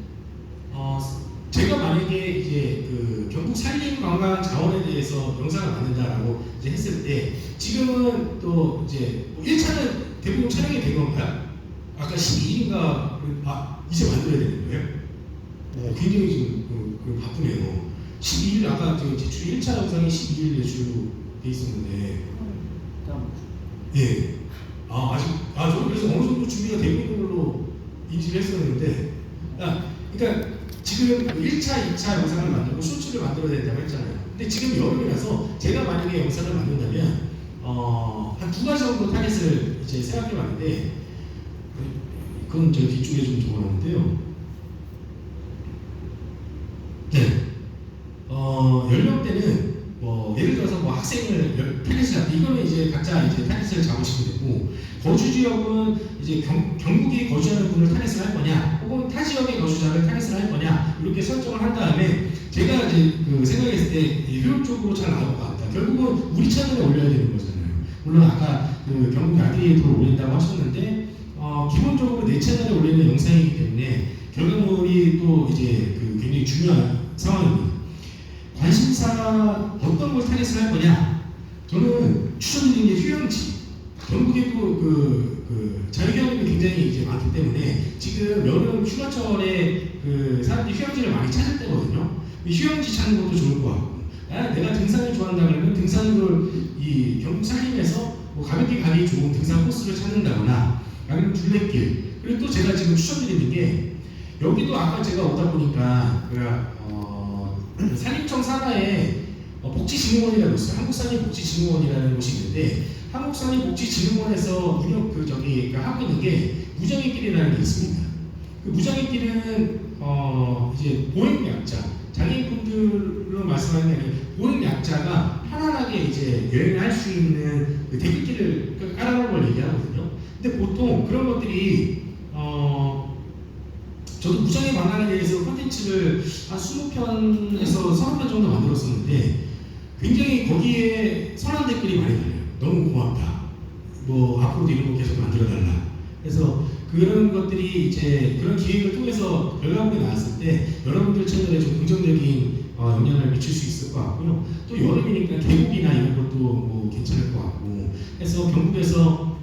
Speaker 1: 제가 만약에 이제 경북 산림관광 자원에 대해서 영상을 만든다라고 이제 했을 때 지금은 또 이제 1차는 대부분 촬영이 된 건가요? 아까 12일인가 이제 만들어야 되는 거예요? 굉장히 지금 바쁘네요. 12일 아까 제출 1차 영상이 12일 제출돼 있었는데 예. 저는 그래서 어느 정도 준비가 되고 있는 걸로 인지를 했었는데 그러니까 지금 1차, 2차 영상을 만들고 쇼츠를 만들어야 된다고 했잖아요. 근데 지금 여름이라서 제가 만약에 영상을 만든다면 한 2가지 정도 타겟을 이제 생각해 봤는데 그건 저 뒤쪽에 좀 적어놨는데요. 네. 연령대는 예를 들어서 학생을 타겟을 잡고 이거는 이제 각자 이제 타겟을 잡으시면 되고 거주 지역은 이제 경북에 거주하는 분을 타겟을 할 거냐 혹은 타 지역의 거주자를 타겟을 할 거냐 이렇게 설정을 한 다음에 제가 이제 생각했을 때 효율적으로 잘 나올 것 같다. 결국은 우리 채널에 올려야 되는 거잖아요. 물론 아까 경북 아디에이터로 올린다고 하셨는데 기본적으로 내 채널에 올리는 영상이기 때문에 결과물이 또 이제 굉장히 중요한 상황입니다. 관심사 어떤 걸 타겟을 할 거냐? 저는 추천드리는 게 휴양지. 경북에도 자유경험이 굉장히 이제 많기 때문에 지금 여름 휴가철에 사람들이 휴양지를 많이 찾을 때거든요. 휴양지 찾는 것도 좋을 것 같고, 내가 등산을 좋아한다 그러면 등산을 이 경북 산림에서 가볍게 가기 좋은 등산 코스를 찾는다거나, 아니면 둘레길. 그리고 또 제가 지금 추천드리는 게 여기도 아까 제가 오다 보니까 산림청 산하에 복지진흥원이라고 있어요. 한국산림복지진흥원이라는 곳이 있는데 한국산림복지진흥원에서 하고 있는 게 무정의 길이라는 게 있습니다. 그 무정의 길은 이제 보행약자, 장애인분들로 말씀하는 게 아니라 보행약자가 편안하게 이제 여행을 할 수 있는 대길길을 깔아놓은 걸 얘기하거든요. 근데 보통 그런 것들이 저도 무장의 방랑에 대해서 콘텐츠를 한 20편에서 30편 정도 만들었었는데 굉장히 거기에 선한 댓글이 많이 달려요. 너무 고맙다. 뭐 앞으로도 이런 거 계속 만들어달라. 그래서 그런 것들이 이제 그런 기획을 통해서 결과물이 나왔을 때 여러분들 채널에 좀 긍정적인 영향을 미칠 수 있을 것 같고요. 또 여름이니까 계곡이나 이런 것도 뭐 괜찮을 것 같고 해서 경북에서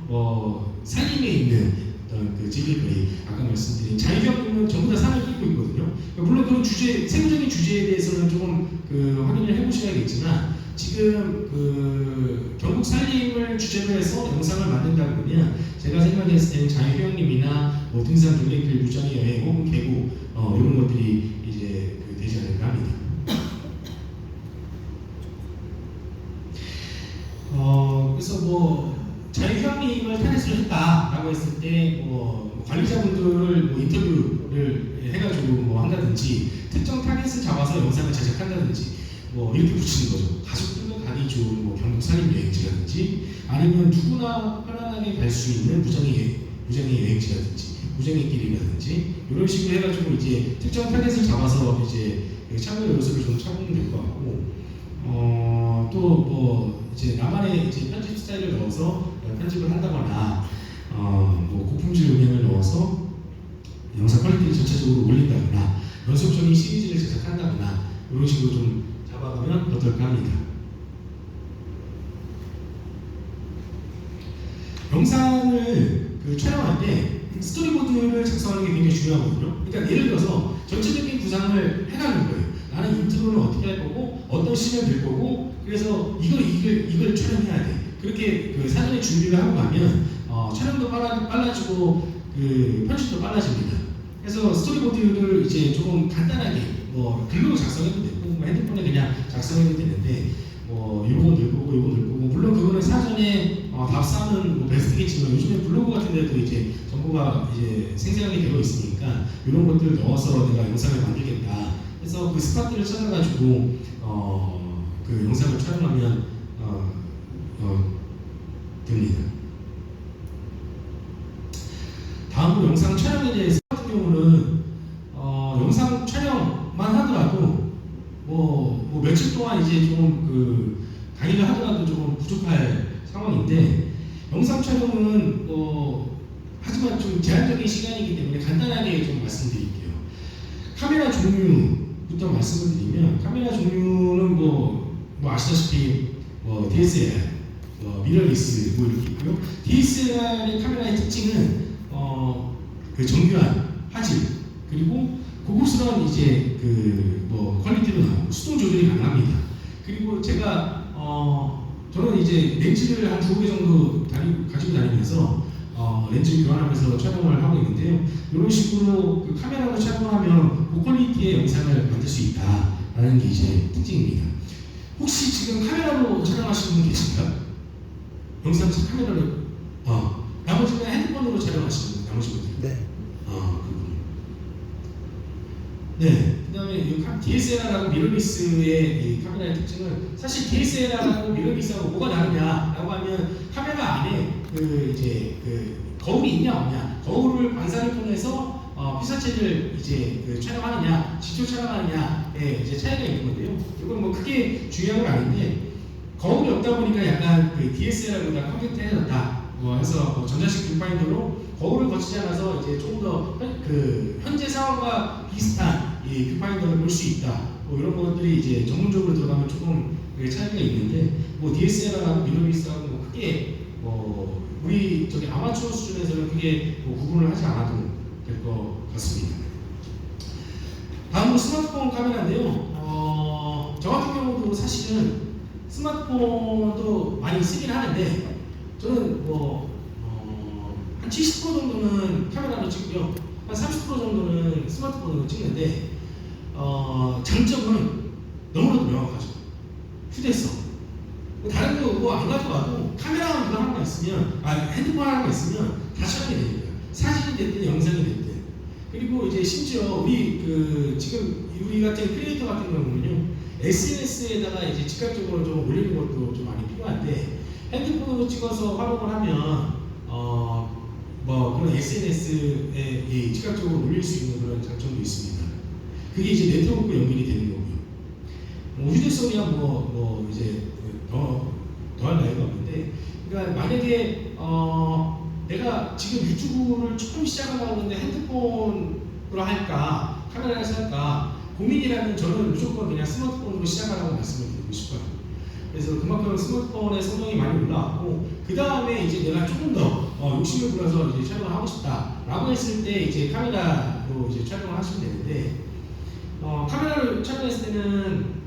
Speaker 1: 산림에 있는 어떤 그 즐길거리 아까 말씀드린 자유경은 전부 다 산을 끼고 있거든요. 물론 그런 주제 세부적인 주제에 대해서는 조금 그 확인을 해보셔야겠지만 지금 그 경북 산림을 주제로 해서 영상을 만든다 그러면 제가 생각했을 때는 자유경님이나 뭐 등산 둘레길 무장의 여행 혹은 계곡 이런 것들이 이제 되지 않을까 합니다. 그래서 뭐 자유형님을 타겟으로 했다라고 했을 때 관리자분들을 뭐 인터뷰를 해가지고 뭐 한다든지 특정 타겟을 잡아서 영상을 제작한다든지 뭐 이렇게 붙이는 거죠. 가족들과 가기 좋은 뭐 경북 산림 여행지라든지 아니면 누구나 편안하게 갈 수 있는 무장의 여행지라든지 무장의 길이라든지 이런 식으로 해가지고 이제 특정 타겟을 잡아서 이제 참여 요소를 좀 찾으면 될 것 같고 또 뭐 이제 나만의 이제 편집 스타일을 넣어서 편집을 한다거나 뭐 고품질 음향을 넣어서 영상 퀄리티를 전체적으로 올린다거나 연속적인 시리즈를 제작한다거나 이런 식으로 좀 잡아가면 어떨까 합니다. 영상을 촬영할 때 스토리보드를 작성하는 게 굉장히 중요하거든요. 그러니까 예를 들어서 전체적인 구상을 해가는 거예요. 나는 인트로는 어떻게 할 거고 어떤 시간을 들 거고 그래서 이걸 촬영해야 돼. 그렇게 사전에 준비를 하고 가면 촬영도 빨라지고 편집도 빨라집니다. 그래서 스토리보드를 이제 조금 간단하게 글로 작성해도 되고 뭐 핸드폰에 그냥 작성해도 되는데 요건 넣을 거고 요건 넣을 거고 물론 그거는 사전에 답사는 뭐 베스트겠지만 요즘에 블로그 같은 데도 이제 정보가 이제 생생하게 되어 있으니까 이런 것들을 넣어서 내가 영상을 만들겠다. 그래서 그 스팟들을 찾아가지고 그 영상을 촬영하면 됩니다. 다음으로 영상 촬영에 대해서 같은 경우는 영상 촬영만 하더라도 뭐 며칠 동안 이제 좀 강의를 하더라도 조금 부족할 상황인데 영상 촬영은 하지만 좀 제한적인 시간이기 때문에 간단하게 좀 말씀드릴게요. 카메라 종류부터 말씀을 드리면 카메라 종류는 뭐 아시다시피 DSLR, 미러리스 뭐 이렇게 있고요. DSLR의 카메라의 특징은 그 정교한 화질 그리고 고급스러운 이제 퀄리티로 나오고 수동 조절이 가능합니다. 그리고 제가 저는 이제 렌즈를 한 2개 정도 가지고 다니면서 렌즈 교환하면서 촬영을 하고 있는데요. 이런 식으로 카메라로 촬영하면 고퀄리티의 영상을 만들 수 있다라는 게 이제 특징입니다. 혹시 지금 카메라로 촬영하시는 분 계신가요? 영상 카메라로 나머지는 핸드폰으로 촬영하시는 분 나머지 분들?
Speaker 2: 네.
Speaker 1: 그렇군요. 네. 그다음에 이 DSLR하고 미러리스의 이 카메라의 특징은 사실 DSLR하고 미러리스하고 뭐가 다르냐라고 하면 카메라 안에 거울이 있냐 없냐, 거울을 반사를 통해서 피사체를 이제 촬영하느냐, 직접 촬영하느냐에 이제 차이가 있는 건데요. 이건 뭐 크게 중요한 건 아닌데 거울이 없다 보니까 약간 DSLR보다 컴팩트해졌다. 해서 전자식 뷰파인더로 거울을 거치지 않아서 이제 조금 더 현재 상황과 비슷한 이 뷰파인더를 볼 수 있다. 이런 것들이 이제 전문적으로 들어가면 조금 차이가 있는데 DSLR하고 미러리스하고 크게 우리 아마추어 수준에서는 크게 구분을 하지 않아도 될 것 같습니다. 다음은 스마트폰 카메라인데요. 저 같은 경우도 사실은 스마트폰도 많이 쓰긴 하는데 저는 한 70% 정도는 카메라로 찍고요. 한 30% 정도는 스마트폰으로 찍는데 장점은 너무나도 명확하죠. 휴대성. 다른 거 뭐 안 가져와도 카메라 이거 하나만 있으면 핸드폰 하나만 있으면 다 촬영이 됩니다. 사진이 됐든 영상이 됐든. 그리고 이제 심지어 지금 우리 같은 크리에이터 같은 경우는요 SNS에다가 이제 즉각적으로 좀 올리는 것도 좀 많이 필요한데 핸드폰으로 찍어서 활용을 하면 뭐 그런 SNS에 즉각적으로 올릴 수 있는 그런 장점도 있습니다. 그게 이제 네트워크 연결이 되는 거고요. 휴대성이야 뭐 이제 더할 나위가 없는데, 그러니까 만약에 내가 지금 유튜브를 처음 시작하려고 하는데 핸드폰으로 할까 카메라에서 할까 고민이라면 저는 무조건 그냥 스마트폰으로 시작하라고 말씀을 드리고 싶어요. 그래서 그만큼 스마트폰의 성능이 많이 올라왔고, 그 다음에 이제 내가 조금 더 욕심을 부려서 이제 촬영을 하고 싶다라고 했을 때 이제 카메라로 이제 촬영을 하시면 되는데, 카메라로 촬영했을 때는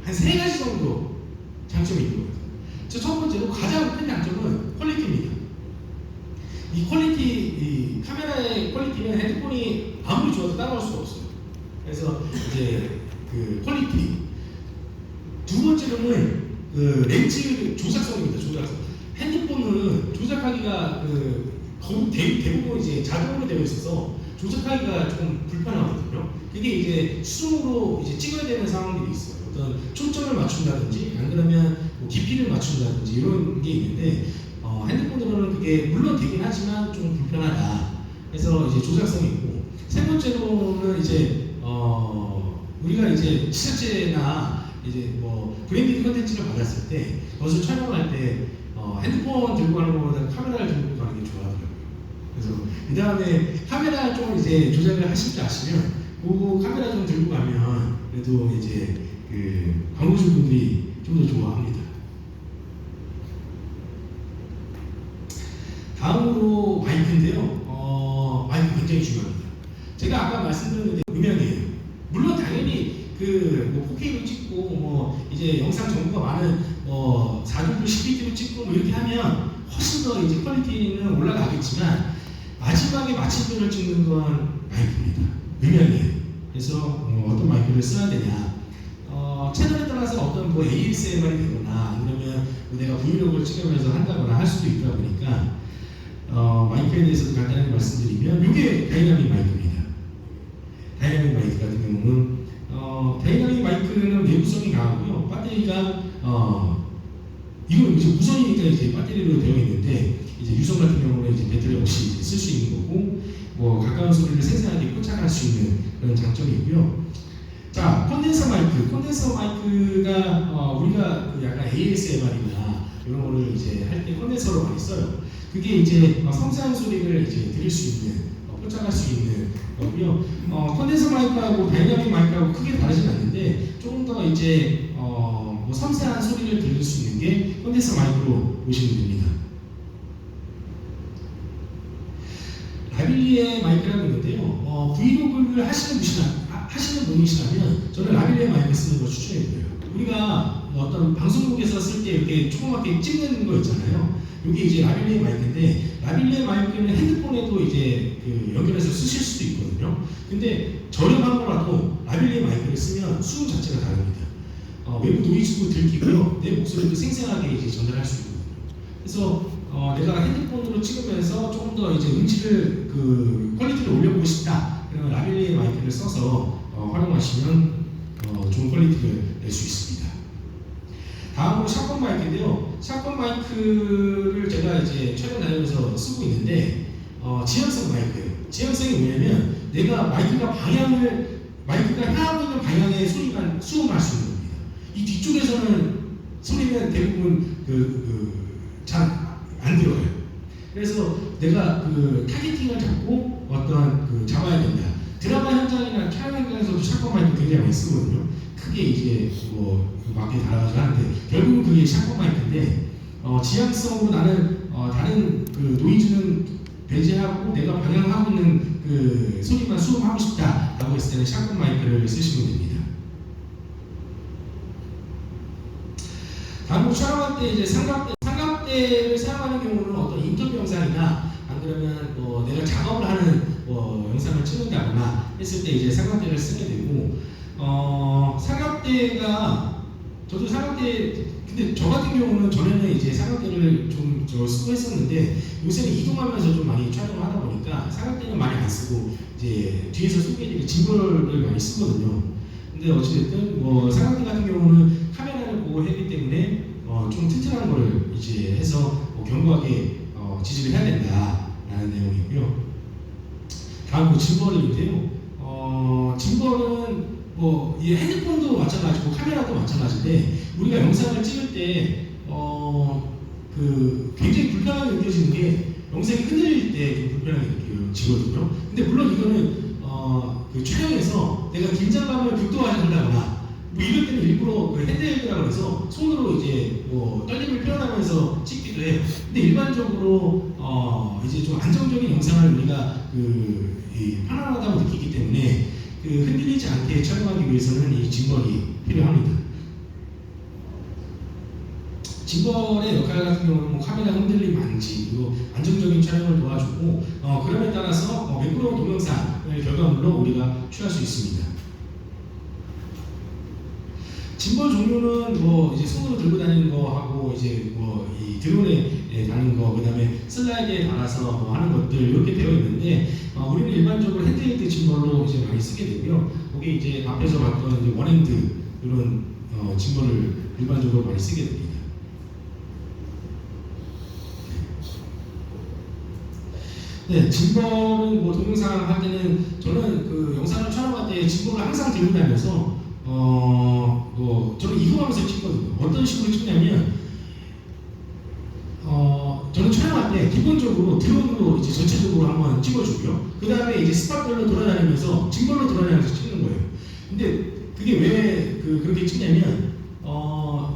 Speaker 1: 한 3가지 정도 장점이 있는 것 같아요. 첫 번째로 가장 큰 장점은 퀄리티입니다. 이 퀄리티, 이 카메라의 퀄리티는 핸드폰이 아무리 좋아도 따라올 수가 없어요. 그래서 이제 그 퀄리티. 두 번째로는 그 렌즈 조작성입니다. 조작성. 핸드폰은 조작하기가 대부분 이제 자동으로 되어 있어서 조작하기가 좀 불편하거든요. 그게 이제 수동으로 이제 찍어야 되는 상황들이 있어요. 어떤 초점을 맞춘다든지, 안 그러면 뭐 깊이를 맞춘다든지 이런 게 있는데, 핸드폰으로는 그게 물론 되긴 하지만 좀 불편하다. 그래서 이제 조작성이 있고, 세 번째로는 이제 우리가 이제 시사체나 이제 뭐 브랜딩 컨텐츠를 받았을 때 그것을 촬영할 때 핸드폰 들고 가는 것보다 카메라를 들고 가는 게 좋아하더라고요. 그래서 그 다음에 카메라 좀 이제 조작을 하실 줄 아시면 그 카메라 좀 들고 가면 그래도 이제 그 광고주분들이 좀 더 좋아합니다. 다음으로 마이크인데요. 마이크 굉장히 중요합니다. 제가 아까 말씀드렸는데 음향이에요. 물론 당연히 뭐 4K로 찍고 뭐 이제 영상 정보가 많은 4종 10bt로 찍고 뭐 이렇게 하면 훨씬 더 이제 퀄리티는 올라가겠지만, 마지막에 마침표를 찍는 건 마이크입니다. 음향이에요. 그래서 어떤 마이크를 써야 되냐, 채널에 따라서 어떤 뭐 ASMR이 되거나 아니면 내가 브이로그를 찍으면서 한다거나 할 수도 있다 보니까 마이크에 대해서도 간단하게 말씀드리면, 이게 다이나믹 마이크입니다. 다이나믹 마이크 같은 경우는 다이나믹 마이크는 내구성이 강하고요. 배터리가 이거 이제 무선이니까 이제 배터리로 되어 있는데, 이제 유선 같은 경우는 이제 배터리 없이 쓸 수 있는 거고, 뭐 가까운 소리를 생생하게 포착할 수 있는 그런 장점이 있고요. 자, 콘덴서 마이크. 콘덴서 마이크가 우리가 약간 ASMR이나 이런 거를 이제 할 때 콘덴서로 많이 써요. 그게 이제 섬세한 소리를 이제 들을 수 있는, 포착할 수 있는 거고요. 콘덴서 마이크하고 다이나믹 마이크하고 크게 다르진 않는데, 조금 더 이제 뭐 섬세한 소리를 들을 수 있는 게 콘덴서 마이크로 보시면 됩니다. 라빌리에 마이크라고 있는데요. 브이로그를 하시는 분이시라면 저는 라빌리에 마이크 쓰는 걸 추천해드려요. 우리가 어떤 방송국에서 쓸 때 이렇게 조그맣게 찍는 거 있잖아요. 이게 이제 라빌리에 마이크인데, 라빌리에 마이크는 핸드폰에도 이제 연결해서 쓰실 수도 있거든요. 근데 저렴한 거라도 라빌리에 마이크를 쓰면 수음 자체가 다릅니다. 외부 노이즈도 들키고요, 내 목소리도 생생하게 이제 전달할 수 있거든요. 그래서 내가 핸드폰으로 찍으면서 조금 더 이제 음질을 퀄리티를 올려보고 싶다, 그러면 라빌리에 마이크를 써서 활용하시면 좋은 퀄리티를 낼 수 있습니다. 다음으로 샷건 마이크인데요. 샷건 마이크를 제가 이제 촬영 다니면서 쓰고 있는데, 지향성 마이크예요. 지향성이 뭐냐면, 내가 마이크가 향하고 있는 방향의 소리만 수음할 수 있는 겁니다. 이 뒤쪽에서는 소리는 대부분 잘 안 들어요. 그래서 내가 타겟팅을 잡고 잡아야 된다. 드라마 현장이나 촬영 현장에서도 샷건 마이크 굉장히 많이 쓰거든요. 크게 이제 막게 달아가지고 하는데, 결국은 그게 샷건 마이크인데, 지향성으로 나는 다른 노이즈는 배제하고 내가 방향하고 있는 소리만 수음하고 싶다라고 했을 때는 샷건 마이크를 쓰시면 됩니다. 다음으로 촬영할 때 이제 삼각대를 사용하는 경우는 어떤 인터뷰 영상이나 안 그러면 내가 작업을 하는 영상을 찍는다거나 했을 때 이제 삼각대를 쓰게 되고, 근데 저 같은 경우는 전에는 이제 삼각대를 좀 쓰고 했었는데, 요새는 이동하면서 좀 많이 촬영을 하다 보니까 삼각대는 많이 안 쓰고 이제 뒤에서 소개해드릴 짐벌을 많이 쓰거든요. 근데 어찌됐든 삼각대 같은 경우는 카메라를 보고 했기 때문에 좀 튼튼한 거를 이제 해서 견고하게 지지를 해야 된다라는 내용이고요. 다음 그 짐벌인데요. 짐벌은 뭐 이 핸드폰도 마찬가지고 카메라도 마찬가지인데 우리가 영상을 찍을 때 그 굉장히 불편하게 느껴지는 게 영상이 흔들릴 때 좀 불편하게 느껴지거든요. 근데 물론 이거는 그 촬영에서 내가 긴장감을 극도화한다거나 뭐 이럴 때는 일부러 그 핸드헬드라고 해서 손으로 이제 뭐 떨림을 표현하면서 찍기도 해요. 근데 일반적으로 이제 좀 안정적인 영상을 우리가 편안하다고 느끼기 때문에 그 흔들리지 않게 촬영하기 위해서는 이 짐벌이 필요합니다. 짐벌의 역할 같은 경우는 뭐 카메라 흔들림 방지 그리고 안정적인 촬영을 도와주고 그럼에 따라서 매끄러운 동영상을 결과물로 우리가 취할 수 있습니다. 짐벌 종류는 뭐 이제 손으로 들고 다니는 거 하고 이제 뭐 이 드론에 다는 거 그다음에 슬라이드에 달아서 뭐 하는 것들 이렇게 되어 있는데 우리는 일반적으로 핸드헬드 짐벌로 이제 많이 쓰게 되고요. 거기 이제 앞에서 봤던 이제 원핸드 이런 짐벌을 일반적으로 많이 쓰게 됩니다. 네, 짐벌은 뭐 동영상 할 때는 저는 그 영상을 촬영할 때 짐벌을 항상 들고 다녀서 저는 이거 하면서 찍거든요. 어떤 식으로 찍냐면 저는 촬영할 때 기본적으로 드론으로 이제 전체적으로 한번 찍어주고요. 그 다음에 이제 스팟별로 돌아다니면서 짐벌로 돌아다니면서 찍는 거예요. 근데 그게 왜 그렇게 찍냐면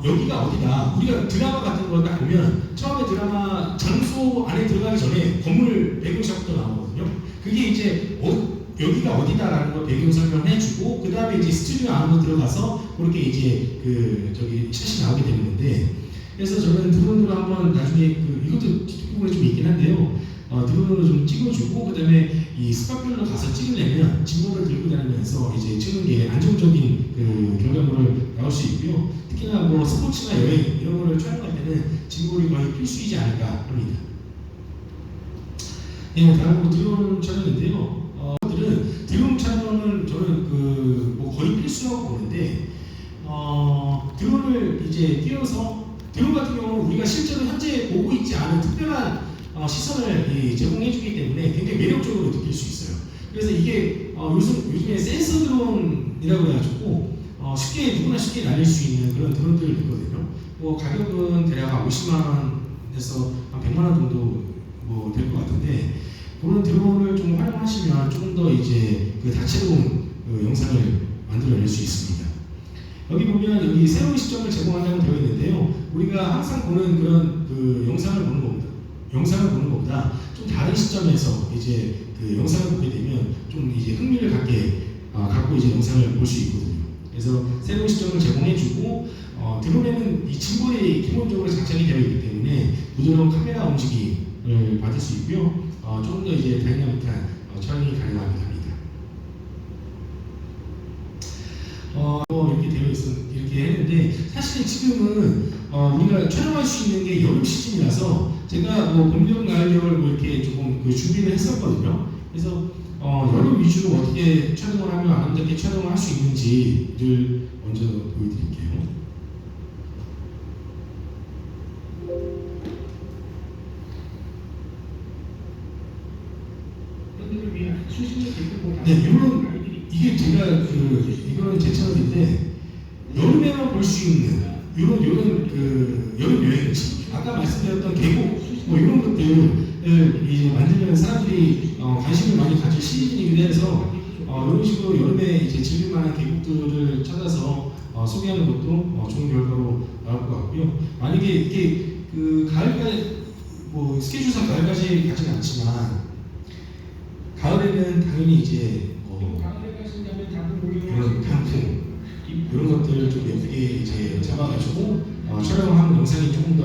Speaker 1: 여기가 어디다 우리가 드라마 같은 거 딱 보면 처음에 드라마 장소 안에 들어가기 전에 건물 배경샷부터 나오거든요. 그게 이제 여기가 어디다라는 걸 배경 설명해주고 그 다음에 이제 스튜디오 안으로 들어가서 그렇게 이제 저기 샷이 나오게 되는 건데 그래서 저는 드론으로 한번 나중에 이것도 뒷부분에 좀 있긴 한데요. 드론으로 좀 찍어주고 그 다음에 이 스팟별로 가서 찍으려면 짐벌을 들고 다니면서 이제 찍는 게 안정적인 결과물을 나올 수 있고요. 특히나 뭐 스포츠나 여행 이런 거를 촬영할 때는 짐벌이 거의 필수이지 않을까 합니다. 네, 다음으로 드론 촬영인데요. 드론 촬영은 저는 뭐 거의 필수라고 보는데 드론을 이제 띄워서 드론 같은 경우는 우리가 실제로 현재 보고 있지 않은 특별한 시선을 제공해주기 때문에 굉장히 매력적으로 느낄 수 있어요. 그래서 이게 요즘에 센서 드론이라고 해가지고 누구나 쉽게 날릴 수 있는 그런 드론들이 있거든요. 뭐 가격은 대략 50만 원에서 한 100만 원 정도 뭐 될 것 같은데 그런 드론을 좀 활용하시면 조금 더 이제 다채로운 영상을 만들어낼 수 있습니다. 여기 보면 여기 새로운 시점을 제공한다고 되어 있는데요. 우리가 항상 보는 그런 영상을 보는 것보다 좀 다른 시점에서 이제 영상을 보게 되면 좀 이제 흥미를 갖고 이제 영상을 볼 수 있거든요. 그래서 새로운 시점을 제공해주고 드론에는 이 짐벌이 기본적으로 장착이 되어 있기 때문에 부드러운 카메라 움직임을 받을 수 있고요. 조금 더 이제 다이나믹한 촬영이 가능합니다. 이렇게 했는데 사실 지금은 우리가 촬영할 수 있는 게 여름 시즌이라서 제가 뭐 봄, 여름, 가을, 겨울 뭐 이렇게 조금 준비를 했었거든요. 그래서 여름 위주로 어떻게 촬영을 하면 아름답게 촬영을 할 수 있는지를 먼저 보여드릴게요. 네, 이게 제가 이거는 제 채널인데 여름에만 볼 수 있는 이런 여름 여행지 아까 말씀드렸던 계곡 뭐 이런 것들을 이제 만들면 사람들이 관심을 많이 가질 시즌이기도 해서 이런 식으로 여름에 이제 즐길 만한 계곡들을 찾아서 소개하는 것도 좋은 결과로 나올 것 같고요. 만약에 이게 가을까지 뭐 스케줄상 가을까지 가지는 않지만 가을에는 당연히 이제 이런 단풍 이런 것들을 좀 예쁘게 이제 잡아가지고 촬영하는 영상이 조금